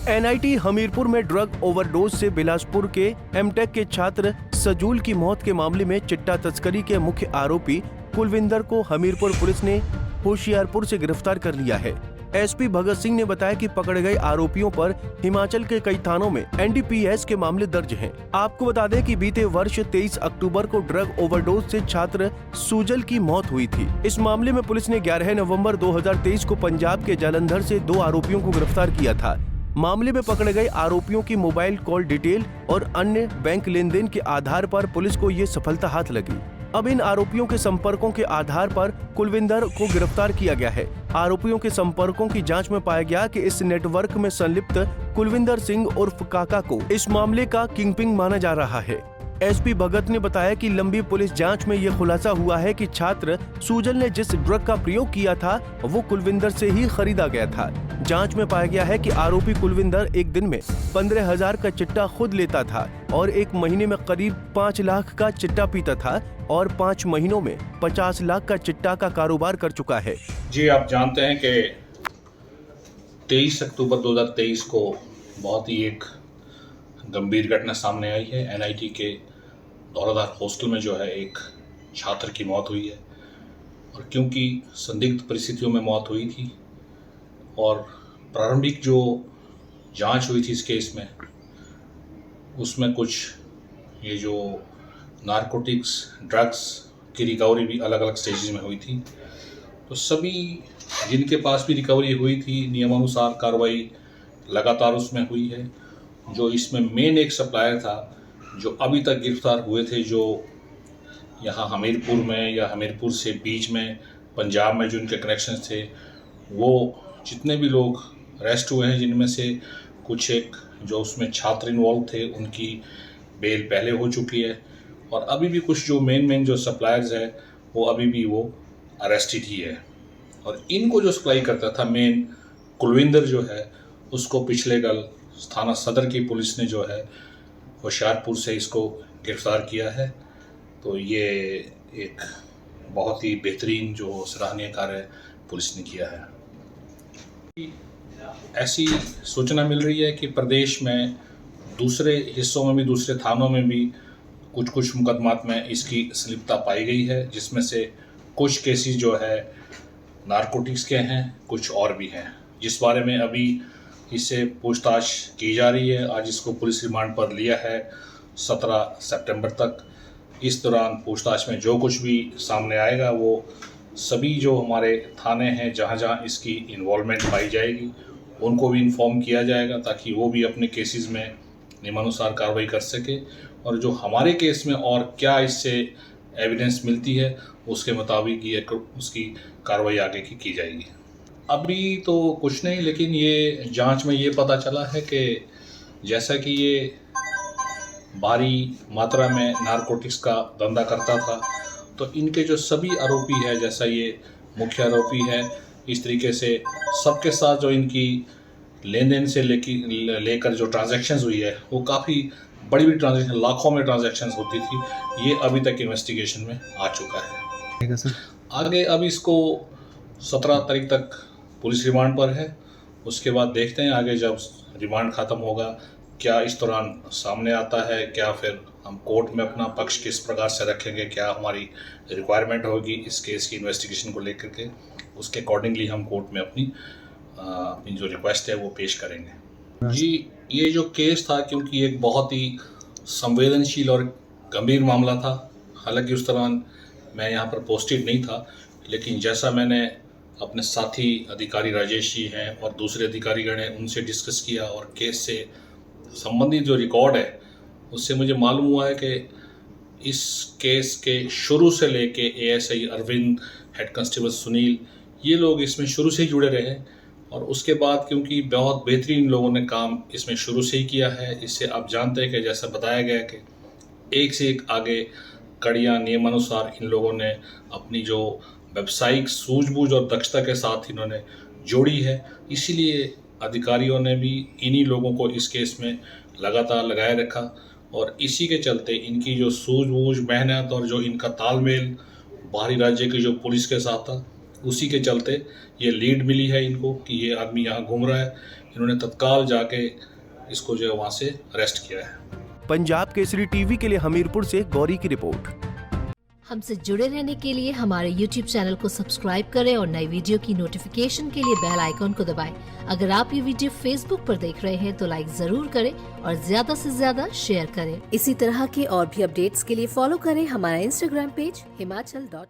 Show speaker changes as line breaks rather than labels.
NIT Hamirpur में drug overdose से बिलासपुर के एमटेक के छात्र सजूल की मौत के मामले में चिट्टा तस्करी के मुख्य आरोपी कुलविंदर को हमीरपुर पुलिस ने होशियारपुर से गिरफ्तार कर लिया है। एसपी भगत सिंह ने बताया कि पकड़े गए आरोपियों पर हिमाचल के कई थानों में एनडीपीएस के मामले दर्ज हैं। आपको बता दें कि बीते वर्ष 23 अक्टूबर को ड्रग ओवरडोज से छात्र सुजल की मौत हुई थी। इस मामले में पुलिस ने 11 नवंबर 2023 को पंजाब के जालंधर से 2 आरोपियों को गिरफ्तार किया था। मामले में पकड़े गए आरोपियों की मोबाइल कॉल डिटेल और अन्य बैंक लेन देन के आधार पर पुलिस को ये सफलता हाथ लगी। अब इन आरोपियों के संपर्कों के आधार पर कुलविंदर को गिरफ्तार किया गया है। आरोपियों के संपर्कों की जांच में पाया गया कि इस नेटवर्क में संलिप्त कुलविंदर सिंह उर्फ काका को इस मामले का किंगपिन माना जा रहा है। एसपी भगत ने बताया कि लंबी पुलिस जांच में ये खुलासा हुआ है कि छात्र सुजल ने जिस ड्रग का प्रयोग किया था वो कुलविंदर से ही खरीदा गया था। जांच में पाया गया है कि आरोपी कुलविंदर एक दिन में 15,000 का चिट्टा खुद लेता था और एक महीने में करीब 5 लाख का चिट्टा पीता था और 5 महीनों में 50 लाख का चिट्टा का कारोबार कर चुका है।
जी, आप जानते हैं कि 23 अक्टूबर 2023 को बहुत ही एक गंभीर घटना सामने आई है। एनआईटी के दौरादार हॉस्टल में जो है एक छात्र की मौत हुई है और क्योंकि संदिग्ध परिस्थितियों में मौत हुई थी और प्रारंभिक जो जांच हुई थी इस केस में उसमें कुछ ये जो नारकोटिक्स ड्रग्स की रिकवरी भी अलग अलग स्टेजेस में हुई थी। तो सभी जिनके पास भी रिकवरी हुई थी नियमानुसार कार्रवाई लगातार उसमें हुई है। जो इसमें मेन एक सप्लायर था जो अभी तक गिरफ्तार हुए थे, जो यहाँ हमीरपुर में या हमीरपुर से बीच में पंजाब में जो उनके कनेक्शंस थे, वो जितने भी लोग अरेस्ट हुए हैं जिनमें से कुछ एक जो उसमें छात्र इन्वॉल्व थे उनकी बेल पहले हो चुकी है और अभी भी कुछ जो मेन जो सप्लायर्स है वो अभी भी वो अरेस्टेड ही है। और इनको जो सप्लाई करता था मेन कुलविंदर जो है उसको पिछले कल थाना सदर की पुलिस ने जो है होशियारपुर से इसको गिरफ्तार किया है। तो ये एक बहुत ही बेहतरीन जो सराहनीय कार्य पुलिस ने किया है। ऐसी सूचना मिल रही है कि प्रदेश में दूसरे हिस्सों में भी दूसरे थानों में भी कुछ मुकदमात में इसकी संलिप्तता पाई गई है, जिसमें से कुछ केसेस जो है नारकोटिक्स के हैं, कुछ और भी हैं, जिस बारे में अभी इससे पूछताछ की जा रही है। आज इसको पुलिस रिमांड पर लिया है 17 सितंबर तक। इस दौरान पूछताछ में जो कुछ भी सामने आएगा वो सभी जो हमारे थाने हैं जहाँ जहाँ इसकी इन्वॉल्वमेंट पाई जाएगी उनको भी इन्फॉर्म किया जाएगा ताकि वो भी अपने केसेस में नियमानुसार कार्रवाई कर सके और जो हमारे केस में और क्या इससे एविडेंस मिलती है उसके मुताबिक ये उसकी कार्रवाई आगे की जाएगी। अभी तो कुछ नहीं, लेकिन ये जांच में ये पता चला है कि जैसा कि ये भारी मात्रा में नारकोटिक्स का धंधा करता था तो इनके जो सभी आरोपी है, जैसा ये मुख्य आरोपी है, इस तरीके से सबके साथ जो इनकी लेन देन से लेकर जो ट्रांजैक्शंस हुई है वो काफ़ी बड़ी ट्रांजैक्शन, लाखों में ट्रांजैक्शंस होती थी। ये अभी तक इन्वेस्टिगेशन में आ चुका है। आगे अब इसको 17 तारीख तक पुलिस रिमांड पर है, उसके बाद देखते हैं आगे जब रिमांड ख़त्म होगा क्या इस दौरान सामने आता है, क्या फिर हम कोर्ट में अपना पक्ष किस प्रकार से रखेंगे, क्या हमारी रिक्वायरमेंट होगी इस केस की इन्वेस्टिगेशन को लेकर के, उसके अकॉर्डिंगली हम कोर्ट में अपनी जो रिक्वेस्ट है वो पेश करेंगे। जी, ये जो केस था क्योंकि एक बहुत ही संवेदनशील और गंभीर मामला था, हालांकि उस दौरान मैं यहाँ पर पोस्टेड नहीं था, लेकिन जैसा मैंने अपने साथी अधिकारी राजेश जी हैं और दूसरे अधिकारीगण हैं उनसे डिस्कस किया और केस से संबंधित जो रिकॉर्ड है उससे मुझे मालूम हुआ है कि इस केस के शुरू से लेके ASI Arvind, head constable Sunil, ये लोग इसमें शुरू से ही जुड़े रहे और उसके बाद क्योंकि बहुत बेहतरीन लोगों ने काम इसमें शुरू से ही किया है, इससे आप जानते हैं कि जैसा बताया गया कि एक से एक आगे कड़ियाँ नियमानुसार इन लोगों ने अपनी जो व्यावसायिक सूझबूझ और दक्षता के साथ इन्होंने जोड़ी है। इसीलिए अधिकारियों ने भी इन्हीं लोगों को इस केस में लगातार लगाए रखा और इसी के चलते इनकी जो सूझबूझ, मेहनत और जो इनका तालमेल बाहरी राज्य की जो पुलिस के साथ था, उसी के चलते ये लीड मिली है इनको कि ये आदमी यहाँ घूम रहा है, इन्होंने तत्काल जाके इसको जो है वहाँ से अरेस्ट किया है।
पंजाब केसरी टीवी के लिए हमीरपुर से गौरी की रिपोर्ट।
हमसे जुड़े रहने के लिए हमारे YouTube चैनल को सब्सक्राइब करें और नई वीडियो की नोटिफिकेशन के लिए बेल आइकॉन को दबाएं। अगर आप ये वीडियो Facebook पर देख रहे हैं तो लाइक जरूर करें और ज्यादा से ज्यादा शेयर करें। इसी तरह के और भी अपडेट्स के लिए फॉलो करें हमारा Instagram पेज himachal.ke।